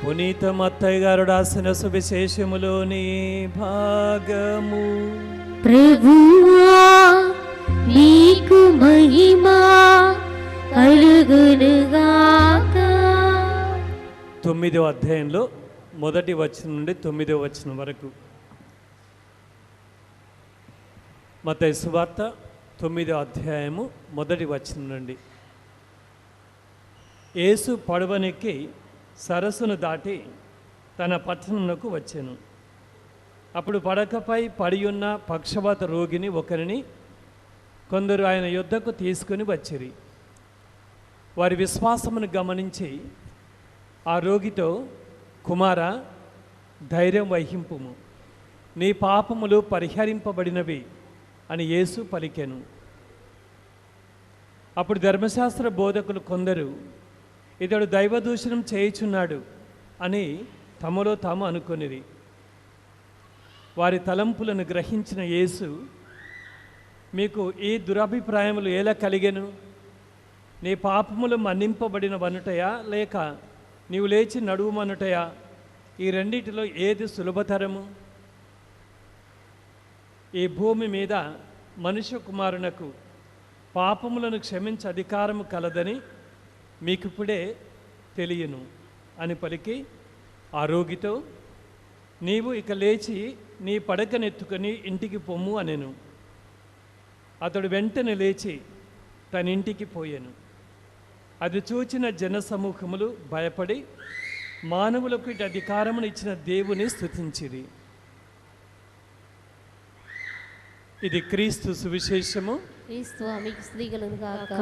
పునీత మత్తయ్య గారు రాసిన సువిశేషములోని భాగము. ప్రభువా నీకు మహిమా కలుగునుగాక. 9వ అధ్యాయంలో 1వ వచనం నుండి 9వ వచనం వరకు. మత్తయి సువార్త 9వ అధ్యాయము 1వ వచనం నుండి. యేసు పడవనెక్కి సరస్సును దాటి తన పట్టణమునకు వచ్చెను. అప్పుడు పడకపై పడి ఉన్న పక్షవాత రోగిని ఒకరిని కొందరు ఆయన యొద్దకు తీసుకుని వచ్చిరి. వారి విశ్వాసమును గమనించి ఆ రోగితో, కుమారా, ధైర్యం వహింపుము, నీ పాపములు పరిహరింపబడినవి అని యేసు పలికెను. అప్పుడు ధర్మశాస్త్ర బోధకులు కొందరు, ఇతడు దైవదూషణం చేయుచున్నాడు అని తమలో తాము అనుకొనిరి. వారి తలంపులను గ్రహించిన యేసు, మీకు ఈ దురభిప్రాయములు ఎలా కలిగెను? నీ పాపములు మన్నింపబడిన వనుటయా, లేక నీవు లేచి నడువుమనుటయా? ఈ రెండిటిలో ఏది సులభతరము? ఈ భూమి మీద మనుష్య కుమారునకు పాపములను క్షమించే అధికారము కలదని మీకిప్పుడే తెలియను అని పలికి ఆ రోగితో, నీవు ఇక లేచి నీ పడకనెత్తుకొని ఇంటికి పొమ్ము అనెను. అతడు వెంటనే లేచి తన ఇంటికి పోయాను. అది చూచిన జనసమూహములు భయపడి మానవులకు ఇటు అధికారమును ఇచ్చిన దేవుని స్తుతించిరి. ఇది క్రీస్తు సువిశేషము. క్రీస్తు మీకు స్తుతి కలుగునుగాక.